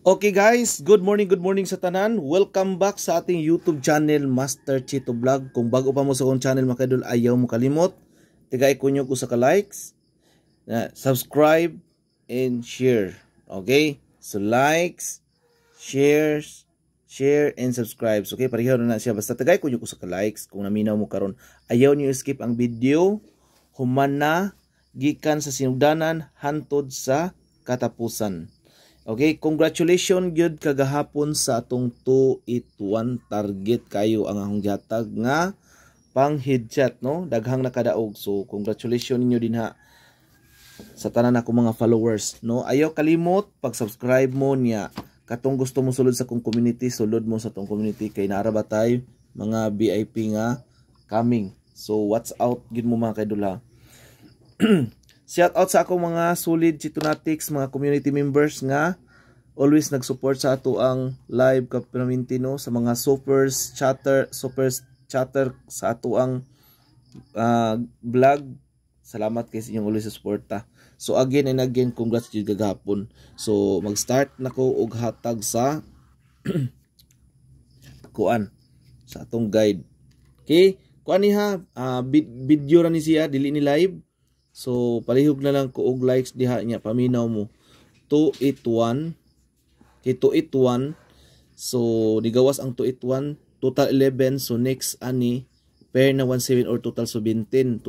Okay guys, good morning sa tanan. Welcome back sa ating YouTube channel, Master Chito Vlog. Kung bago pa mo sa akong channel mga kaidol, ayaw mo kalimot. Tigay ko nyo ko sa ka-likes, subscribe, and share. Okay? So likes, share, and subscribe. Okay, pareho na siya. Basta tagay ko nyo ko sa ka-likes. Kung naminaw mo karon, ayaw nyo skip ang video. Human na, gikan sa sinugdanan, hantod sa katapusan. Okay, congratulations gyud kagahapon sa atong 281 target kayo ang akong gihatag nga pang headshot, no? Daghang nakadaog. So congratulations ninyo din ha sa tanan ako mga followers, no? Ayaw kalimot pag-subscribe mo niya. Katong gusto mo sulod sa kong community, sulod mo sa tong community kay naara ba tayo mga VIP nga coming. So watch out gid mo mga kaidol ha. Shout out sa akong mga solid Chitonatics, mga community members nga always nag-support sa ato ang live community, no? Sa mga super chatter sa ato ang vlog. Salamat kay sa inyong always suporta. So again and again, congrats jud gagahapon. So mag-start nako og hatag sa kuan sa atong guide. Okay? Kuan ni ha, video ra ni siya, dili ni live. So palihog na lang ko og likes diha niya, paminaw mo 281 kay 281. So nigawas ang 281, total 11. So next ani pair na 17 or total 17,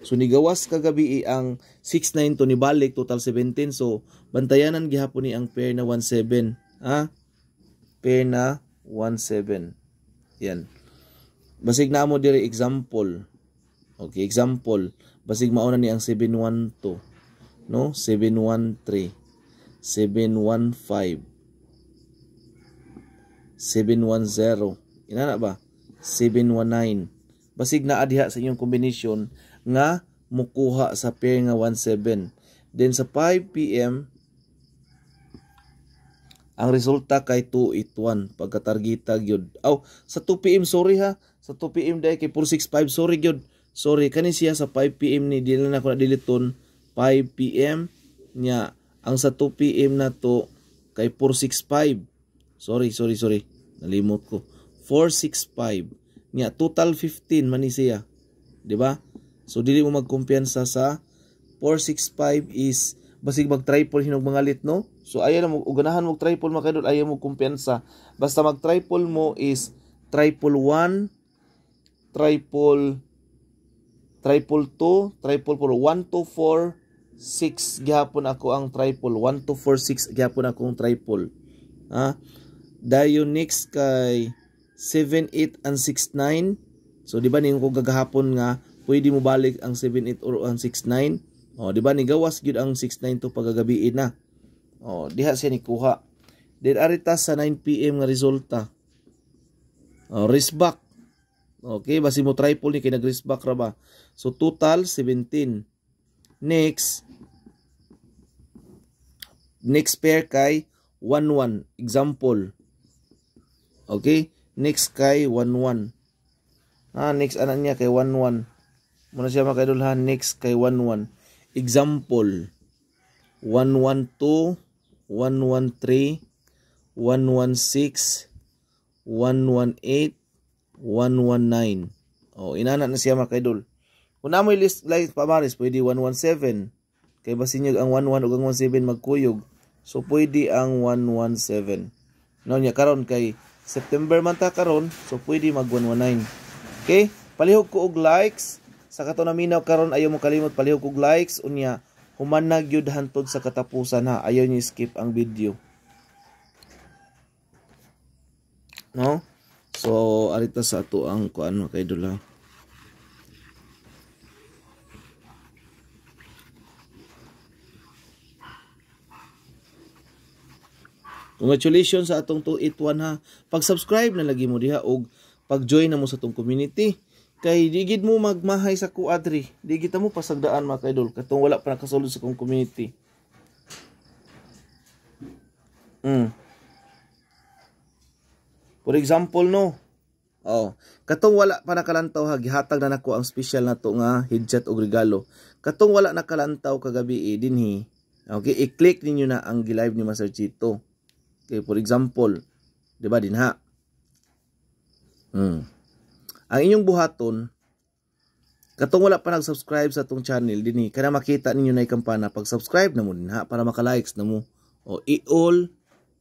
so nigawas kagabi ang 69 to nibalik total 17. So bantayanan gihapon ni ang pair na 17, ha, pair na 17. Yan, basig na mo diri example. Okay, example, basig mauna ni ang 712, no? 713, 715, 710, inana ba? 719. Basig na adiha sa inyong kombinasyon nga mukuha sa pair nga 17. Then sa 5 PM ang resulta kay 281 pagkatargeta gyud. Sa 2 PM sorry ha. Sa 2 PM dai kay 465, sorry gyud. Sorry, kani siya sa 5 PM ni dili na ko na diliton 5 PM nya. Ang sa 2 PM na to kay 465. Sorry. Nalimot ko. 465 nya, total 15 man ni siya. Di ba? So dili mo magkumpiyansa sa 465 is basig mag-triple hinog mga lit, no? So ayaw na mo uganahan mo triple makadol, ayaw mo kumpiyansa. Basta mag-triple mo is triple 1, triple 2, triple 4, 1, 2, 4, 6 gihapon ako ang triple. 1, 2, 4, 6 gihapon ako ang triple. Ha? Dayo next kay 7, 8, and 6, 9. So di ba ning ko gagahapon nga pwede mo balik ang 7, 8 or ang 6, 9. Di ba ni gawas gyud ang 6, 9 to pagagabiin na. Diha siya ni kuha. Then arita sa 9 PM nga resulta. Wrist back. Okay, basi mo triple ni kay nag-wrist back ra ba. So total 17. Next pair kay 11. Example. Okay, next kay 11. Next anan niya kay 11. Muna siya makaidulhan, next kay 11. Example. 112, 113, 116, 118, 119. Inana na siya mga kaidol. Kung na mo list like pamaris, pwede 117. Kay basinyog ang 11 ug ang 17 magkuyog. So pwede ang 117. No nya karon kay September man ta karon, so pwede mag 119. Okay? Palihog ko og likes sa kato na minaw karon, ayaw mo kalimot palihog og likes unya human na gyud hantod sa katapusan ha. Ayaw niyo skip ang video. No? So, arita sa ato ang kuan mga kaidol ha. Congratulations sa atong 281 ha. Pag-subscribe na lagi mo diha og pag-join na mo sa atong community. Kay digid mo magmahay sa kuadri. Digid mo pasagdaan mga kaidol. Katong wala pa nakasulod sa akong community. For example, no. Katong wala pa nakalantaw ha, gihatag na nako ang special na to nga headset og regalo. Katong wala nakalantaw kagabi dinhi. Okay, i-click ninyo na ang gi-live ni Master Chito. kay for example, di ba dinha? Ang inyong buhaton, katong wala pa nag-subscribe sa atong channel dinhi, kana makita ninyo na kampana, pag-subscribe na mo dinha para maka-likes na mo. O i-all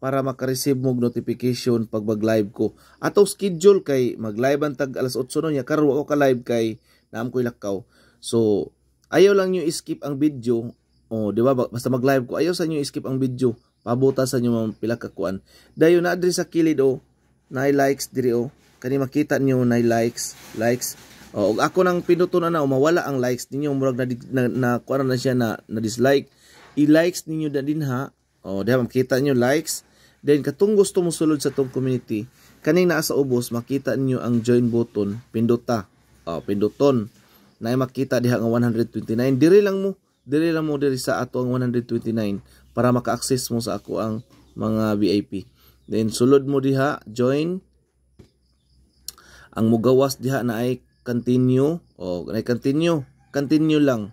para maka-receive mo notification pag mag-live ko. Ato schedule kay mag-live ang tag alas 8 no nya, karon ako ka-live kay naam ko'y lakaw. So ayaw lang nyo i-skip ang video. O di ba, basta mag-live ko, ayaw sa nyo i-skip ang video. Pabuta sa nyo mga pila ka kuan. Dayon na adri sa kilid o, na likes diri o. Kani makita nyo na likes. O ako nang pinuton na mawala ang likes ninyo, murag na kuan na siya na dislike. I-likes ninyo na din ha. O diha makita nyo likes. Then katong gusto mo sulod sa tong community, kaning naa sa ubos makita niyo ang join button, pinduta. Pinduton. Na makita diha nga 129. Diri lang mo diri sa ato ang 129 para maka-access mo sa ako ang mga VIP. Then sulod mo diha join. Ang mugawas diha na ay continue. Na continue lang.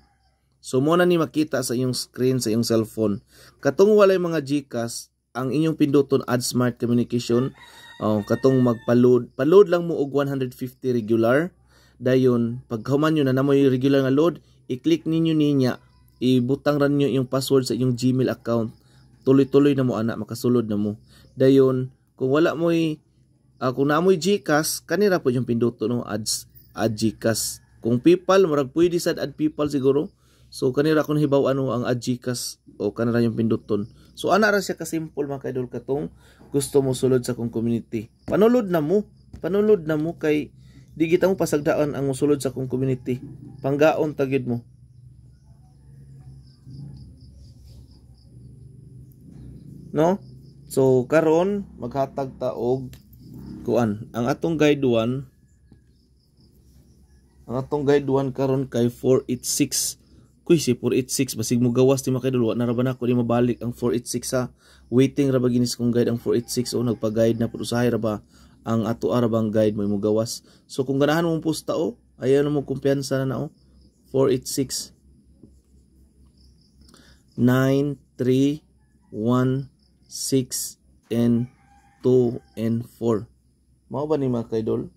So mo na ni makita sa iyong screen sa iyong cellphone. Katong walay mga GCash, ang inyong pinduton add smart communication. Katong magpa-load lang mo og 150 regular. Dayon paghuman nyo na namoy regular nga load, i-click ninyo niya, ibutang ran nyo yung password sa inyong Gmail account. Tuloy-tuloy na mo ana, makasulod na mo. Dayon kung wala mo'y kung naamoy GCash, kanira po yung pinduton no, add GCash. Kung PayPal, murag pwede sad add PayPal siguro. So kanira kung hibaw ang add GCash o kanira yung pinduton. So ana ra siya ka simple mga kaidol katong gusto mo sulod sa kong community. Panulod na mo kay di kita mo pasagdaan ang musulod sa kong community. Panggaon tagid mo. No? So karon maghatag ta og kuan. Ang atong guide 1 karon kay 486. Kuy si 486 basig mo gawas ti makidul na ra ba nako di mabalik ang 486 ha. Waiting ra ba ginis kong guide ang 486 o nagpa-guide na pud usahay ra ba ang ato arabang guide mo gawas. So kung ganahan mo pusta o ayaw na mo kumpiyansa na o 486 9 3 1 6 and 2 and 4. Mao ba ni mga kaidol?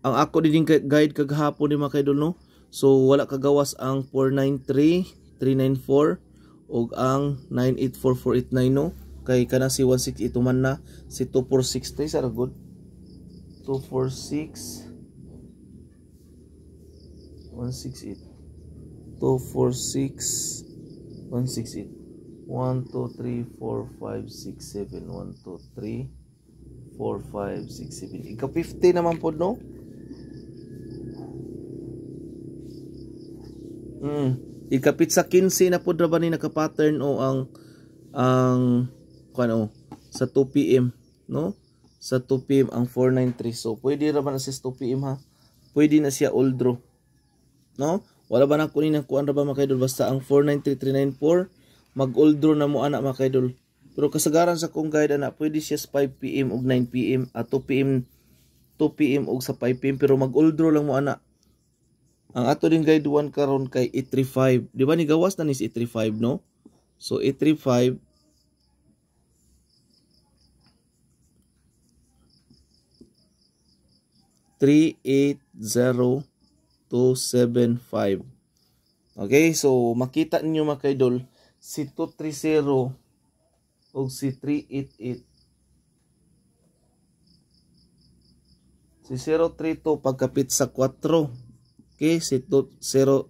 Ang ako din guide kagahapon ni mga kaidol no. So wala kagawas ang 493, 394 ug ang 984489 no. Kay kana si 168 man na si 246 tay sa good. 246 168 246 168 1 2 3 4 5 6 7 1 2 3 4 5 6 7 ika 50 naman po no. Ikapit sa 15 na po ba ni naka-pattern o ang kuno sa 2 PM no, sa 2 PM ang 493. So pwede ra man assist 2 PM ha, pwede na siya all draw no. Wala ba na kunin ang kuan ra ba mga kaidol, basta ang 493394 mag all draw na mo ana mga kaidol. Pero kasagaran sa kong guide ana pwede siya sa 5 PM ug 9 PM at 2 PM ug sa 5 PM pero mag all draw lang mo ana. Ang ato din guide 1 karon kay 835. Di ba ni gawas na ni 835 no? So 835 380275. Okay, so makita niyo mga kaidol si 230 ug si 388. Si 032 pagkapit sa 4. Okay, si 032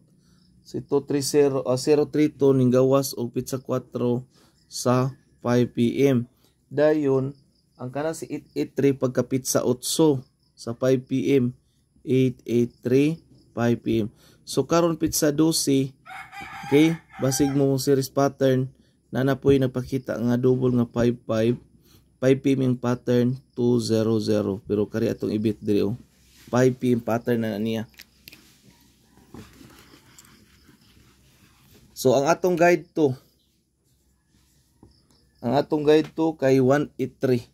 ning gawas og pizza 4 sa 5 PM. Dayon ang kana si 883 pagkapit sa 8 sa 5 PM. 883 5 PM. So karon pizza 12. Okay, basig mo series pattern na napoy nagpakita nga double nga 55 5 PM yung pattern 200 pero kari atong ibit diri 5 PM pattern na niya. So ang atong guide to kay 183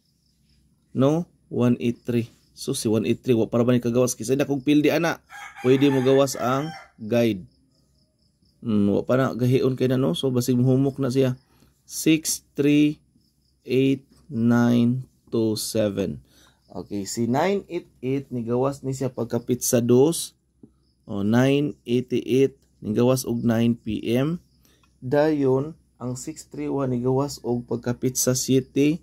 no, 183. So si 183 wa para ba ni kagawas kasi na kung pildi ana pwede mo gawas ang guide. Wa pa na gahion kay na no. So basig humok na siya. 6, 3, 8, 9, 2, 7. Okay, si 988 ni gawas ni siya pagkapit sa 2. O 988 ni gawas og 9 PM. Dayon ang 631 ni gawas og pagkapit sa 7.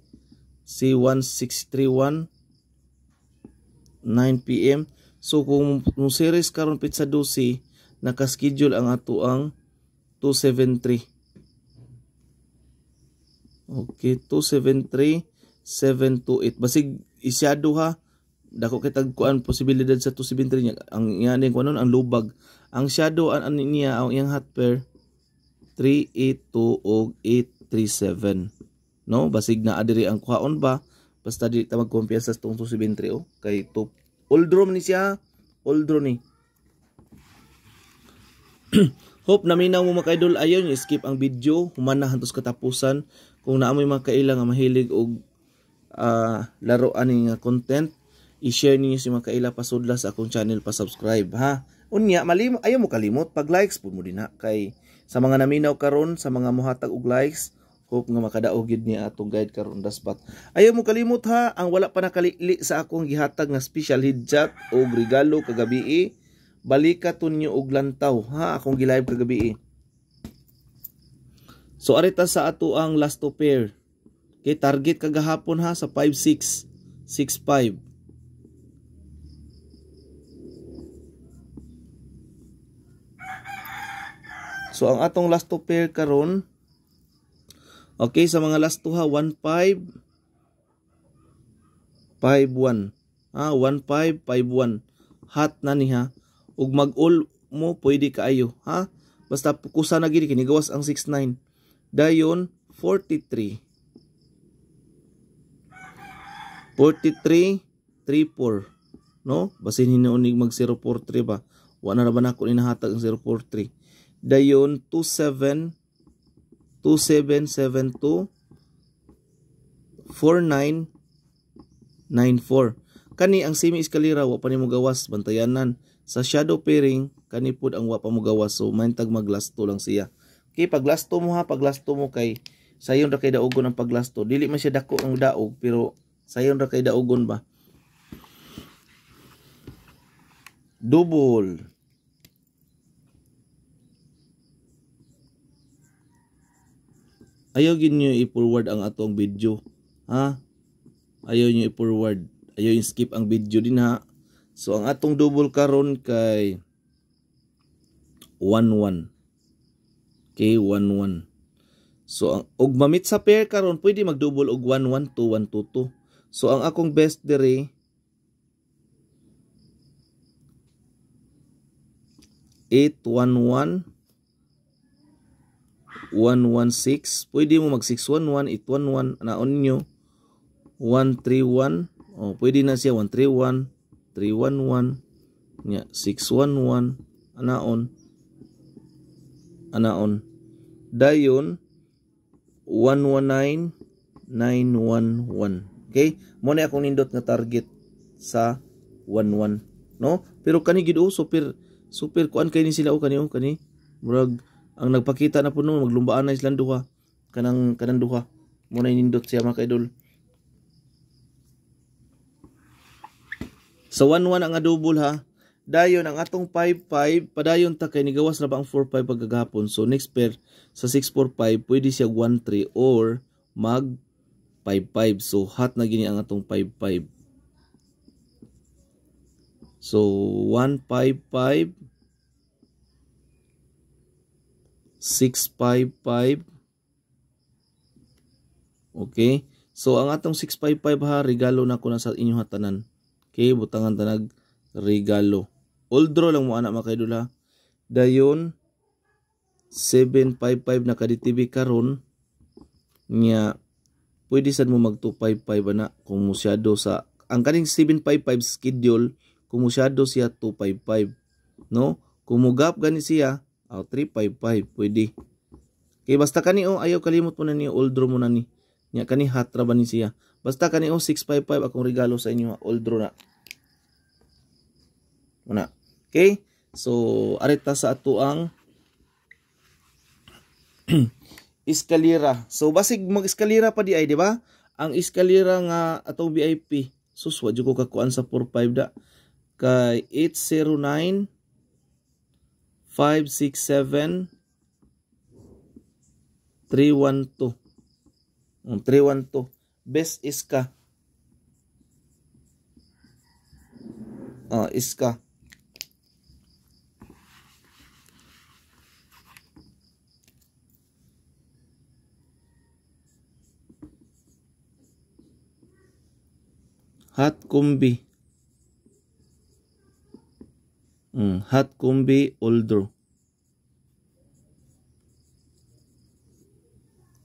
Si 1631 9 PM. So kung series karon pit sa 12, naka-schedule ang ato ang 273. Okay, 273 728. Basig isyado ha. Dako kay tagkuan posibilidad sa 273 niya. Ang yaning kuno ang lubag. Ang shadow an niya ang iyang hot pair 382 og 837. No, basig na adiri ang kuhaon ba? Basta di ta magkumpiyansa sa 273 oh. Kay to old draw ni siya. Old draw ni. Hope naminaw mo mga idol. Ayaw nyo skip ang video. Humana hantos katapusan. Kung naamoy mga kaila nga mahilig og laruan nga content, i-share niyo si mga kaila pasudla sa akong channel, pa-subscribe ha. Unya, ayaw mo kalimot pag-likes pud mo din ha. Kay sa mga naminaw karon, sa mga muhatag og likes, hope nga makadaog gid niya atong guide karon daspat. Ayaw mo kalimot ha, ang wala pa nakalili sa akong gihatag nga special hidjat o regalo kagabi, balikaton nyo og lantaw ha, akong gilive kagabi. So arita sa ato ang last two pair. Okay, target kagahapon ha sa 56 65. So ang atong last two pair karon, okay, sa mga last two ha, 15 51 ha, 1551 hot na ni ha. Ug mag-all mo pwede kaayo ha. Basta kusa na gid kini gawas ang 69. Dayon 43 34 no, basin hinuonig mag 043 ba. Wa na ba nako inahatag ang 043. Dayon 27 2772 49 94. Kani ang semi eskalera wa pa nimo gawas, bantayanan. Sa shadow pairing kani pud ang wa pa mo gawas, so maintag maglasto lang siya. Okay, paglasto mo ha, paglasto mo kay sayon ra kay daogon ang paglasto. Dili man siya dako ang daog pero sayon ra kay daogon ba. Double. Ayaw gid niyo i-forward ang atong video ha. Ayaw niyo i-forward. Ayaw i-skip ang video din ha. So ang atong double karon kay 11. Okay, 11. So ang og mamit sa pair karon pwede mag-double og 112 122. So ang akong best dire 811 116. Pwede mo mag 611 811 naon nyo 131. Oh, pwede na siya 131 311 nya 611 anaon dayon 119 911. Okay, mo na akong nindot nga target sa 11 no, pero kani gid super kuan kay ni sila o kani murag ang nagpakita na puno maglumbaan na silang duha kanang duha mo na nindot siya mga kaidol. Sa 11 ang double ha. Dayon ang atong 55 padayon ta kay nigawas na ba ang 45 pagkagahapon. So next pair sa 645 pwede siya 13 or mag 55. So hot na gini ang atong 55. So 155 655. Okay. So ang atong 655 ha, regalo na ko na sa inyo hatanan. Okay, butangan tanag regalo. Old draw lang mo anak mga kaidol ha. Dayon 755 na kaditv karon nya pwede sad mo mag 255 na kung musyado sa ang kaning 755 schedule kung musyado siya 255 no, kung mugap gani siya 355 pwede. Okay, basta kani ayaw kalimot mo na ni old draw mo na ni nya kani hatra ba ni siya. Basta kani 655 akong regalo sa inyo old draw na. Una. Okay? So arita sa ato ang eskalera. So basig mag-eskalera pa di ay, di ba? Ang eskalera nga atong VIP. Sus, wa jud ko kakuan sa 45 da. Kay 809 567 312. 312. Best iska. Iska. Hot Kumbi. Hot Kumbi Oldro.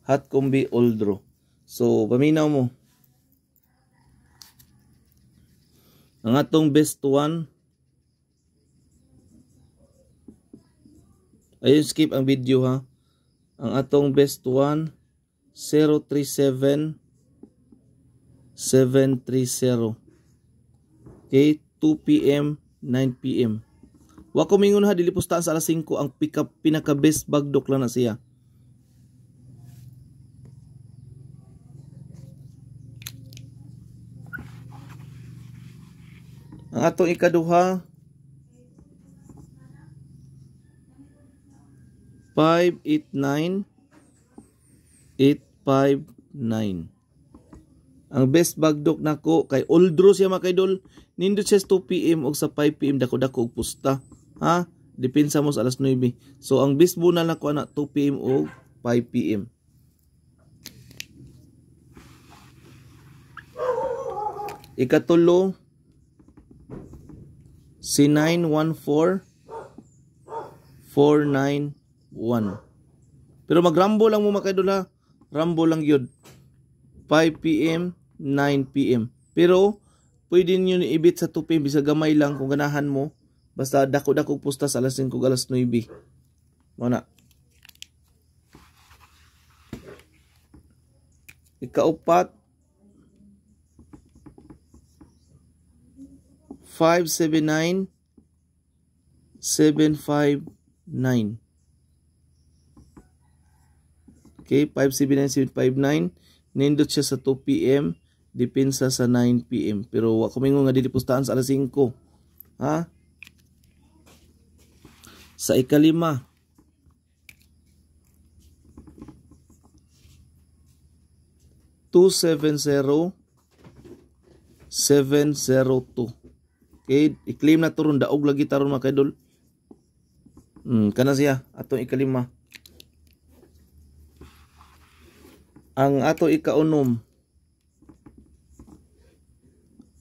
Hot Kumbi Oldro. So, paminaw mo. Ang atong best one. Ayun, skip ang video ha. Ang atong best one 037 730. Okay, 2 PM, 9 PM. Wa ko mingon ha, dili pustaan sa alas 5 ang pinaka best bagdok lang na siya. Ang atong ikaduha 589 859. Ang best bagdok nako kay Oldro siya mga kaidol. Nindot siya 2 PM o sa 5 PM dako-dako og pusta. Ha? Depensa mo sa alas 9. So ang best bunal nako na 2 PM o 5 PM. Ikatulo si 914 491. Pero magrambo lang mo mga kaidol ha. Rambo lang yun. 5 PM, 9 PM. Pero pwede niyo ibit sa 2 PM bisa gamay lang kung ganahan mo. Basta dako-dako pusta sa alas 5 alas 9. Muna. Ikaupat 579 759. Okay, 579 nindot siya sa 2 PM, depensa sa 9 PM. Pero wa ko mingon nga dili pustahan sa alas 5. Ha? Sa ikalima 270 702. Okay, i-claim na to ron, daog lagi taron mga kaidol. Kana siya atong ikalima. Ang ato ikaunom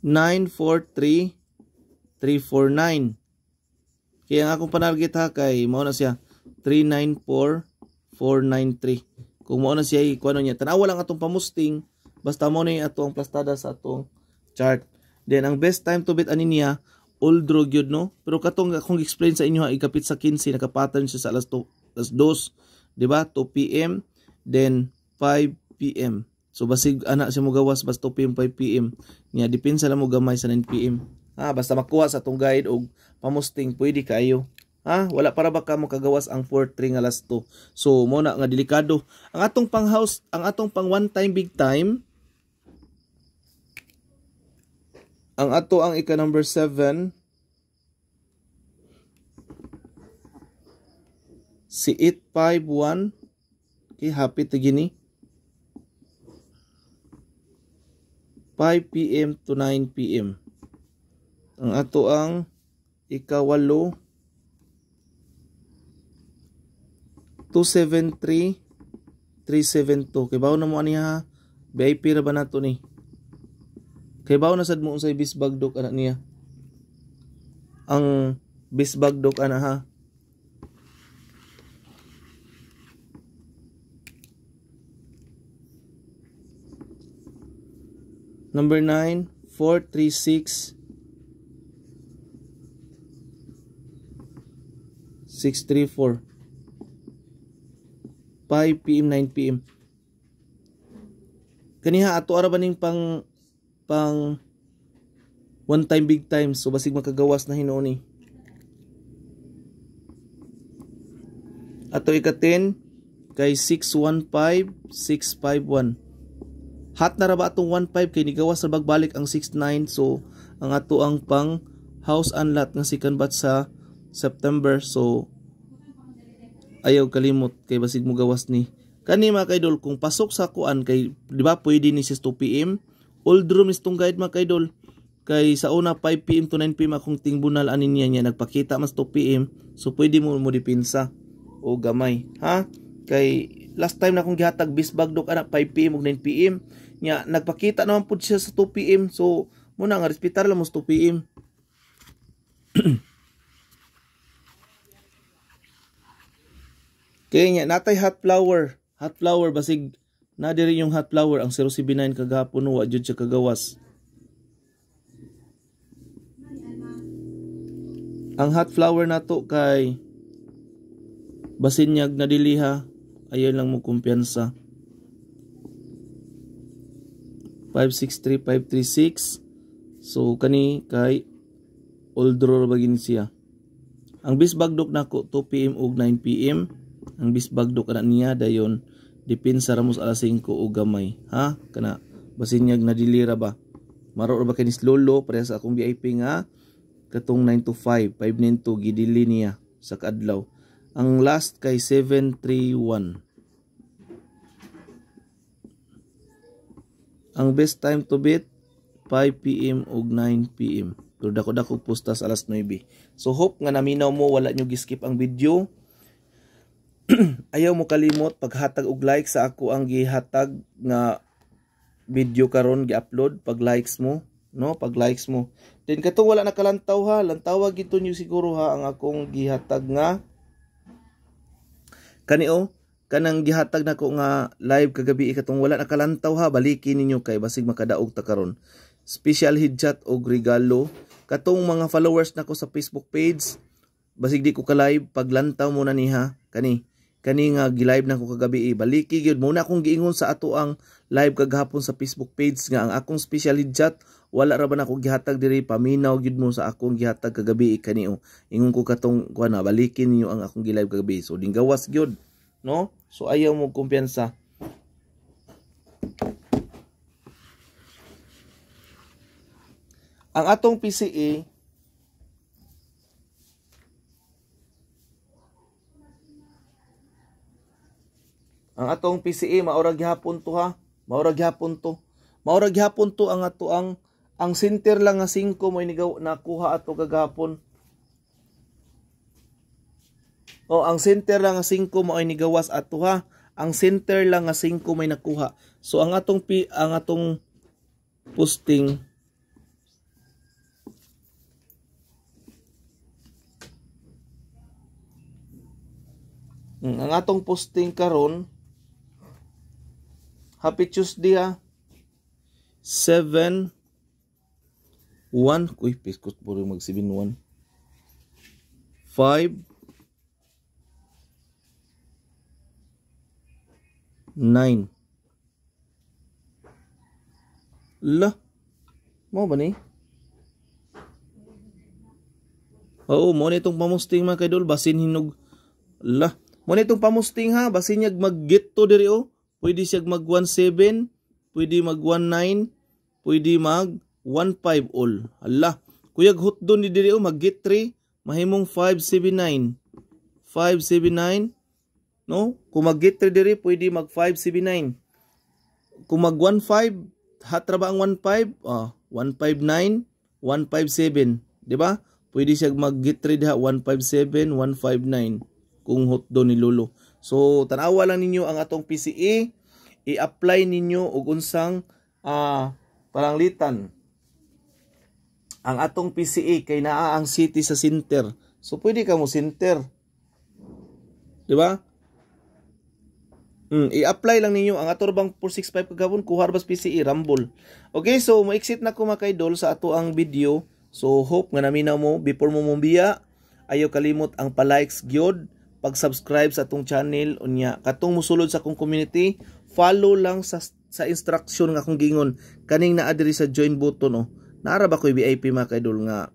943 349. Kaya ang akong panarget ha kay mao na siya 394 493. Kung mao na siya kuno niya tanawa lang atong pamusting basta mo ni atong plastada sa atong chart. Then ang best time to beat ani niya Oldro gyud no. Pero katong akong explain sa inyo ha ikapit sa 15 naka-pattern siya sa alas 2, di ba? 2 PM then 5 PM. So basig ana siya mo gawas basta 2 PM 5 PM. Nya depensa lang mo gamay sa 9 PM. Basta makuha sa atong guide og pamusting pwede kayo. Wala para ba ka mo kagawas ang 4-3 nga last 2. So mo na nga delikado. Ang atong pang house, ang atong pang one time big time. Ang ato ang ika number 7 si 851. Okay, happy to gini. 5 PM to 9 PM. Ang ato ang ikawalo 273 372. Kay bawo na mo ani ha. VIP ra ba nato ni? Kay bawo na sad mo unsay bisbagdok ana niya. Ang bisbagdok ana ha. Number 9 436 634. 5 PM 9 PM. Kaniha ato ara baning pang one time big time so basig makagawas na hinuon Ato ika 10 kay 615651. Hot na ra ba atong 15 kay nigawas ra bagbalik ang 69. So ang ato ang pang house and lot nga second batch sa September. So ayaw kalimot kay basig mo gawas ni kani mga kaidol. Kung pasok sa kuan kay di ba pwede ni 2 PM. Old room is tong guide mga kaidol. Kay sa una 5 PM to 9 PM akong tingbunal anin niya nagpakita mas 2 PM. So pwede mo dipinsa o gamay ha. Kay last time na akong gihatag bisbag dok ana 5 PM ug 9 PM nya nagpakita naman pud siya sa 2 PM. So muna nga respetar lang mo sa 2 PM. Kaya nya natay hot flower basig na diri yung hot flower ang 079 kagahapon wa jud siya kagawas. Ang hot flower nato kay basinyag na diliha, ayaw lang mo kumpiyansa. 563536. So kani kay old drawer bagin siya. Ang bisbagdok nako 2 PM ug 9 PM. Ang bisbagdok kana niya dayon dipinsa ramos alas 5 o gamay ha kana basinyag na dilira ba. Maro ra ba kinis lolo pareha sa akong VIP nga katong 9 to 5 592 gidili niya sa kaadlaw. Ang last kay 731. Ang best time to beat 5 PM ug 9 PM. Pero dako postas alas 9. So hope nga naminaw mo wala nyo giskip ang video. Ayaw mo kalimot paghatag og like sa ako ang gihatag nga video karon gi-upload pag likes mo, no? Pag likes mo. Then katong wala nakalantaw ha, lantawag gito nyo siguro ha ang akong gihatag nga kanio kanang gihatag nako nga live kagabi katong wala nakalantaw ha, balikin ninyo kay basig makadaog ta karon. Special hidjat og regalo katong mga followers nako sa Facebook page, basig di ko ka live paglantaw mo na niha kani nga gi-live nako kagabi baliki gyud muna akong giingon sa ato ang live kagahapon sa Facebook page nga ang akong special hidjat wala ra ba nako gihatag diri, paminaw gyud mo sa akong gihatag kagabi kanio. Ingon ko katong kuan na balikin niyo ang akong gi-live kagabi. So dinggawas gyud, no? So ayaw mo kumpiyansa. Ang atong PCE maurag gihapon to ha. Maurag gihapon to ang ato ang center lang nga 5 mo nakuha ato kagahapon. O ang center lang nga 5 mo ay nigawas ato ha. Ang center lang nga 5 may nakuha. So ang atong posting karon Happy Tuesday ha. 7-1 uy piskot po rin mag 7-1 5 9 la mo ba ni? Oo mo nitong pamusting mga kaidol basin hinog la mo nitong pamusting ha basin nyag mag-get to diri o. Pwede siya mag 17, pwede mag 19, pwede mag 15 all. Hala, kuyag hot doon ni diri o mag get 3, mahimong 579. 579, no? Kung mag get 3 diri, pwede mag 579. Kung mag 15, hatra ba ang 15? 159, 157, di ba? Pwede siya mag get 3 diha 157, 159 kung hot doon ni Lolo. So, tanawa lang ninyo ang atong PCE, i-apply ninyo og unsang paranglitan. Ang atong PCE kay naa ang city sa center. So, pwede ka mo center. Di ba? I-apply lang ninyo ang ato bang 465 kagabon kuha bas PCE Rumble. Okay, so mo-exit na ko mga kaidol sa ato ang video. So, hope nga naminaw mo before mo mumbiya. Ayaw kalimot ang pa-likes gyud, pag-subscribe sa atong channel unya katong musulod sa akong community, follow lang sa instruction nga akong gingon kaning naa diri sa join button o. Naara ba koy VIP mga kaidol nga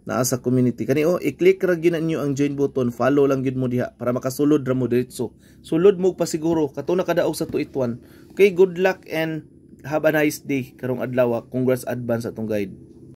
naa sa community. Kani i-click ra gyud ninyo ang join button, follow lang gyud mo diha para makasulod ra mo diretso. Sulod mo pa siguro katong nakadaog sa tuituan. Okay, good luck and have a nice day karong adlaw. Congrats advance atong guide.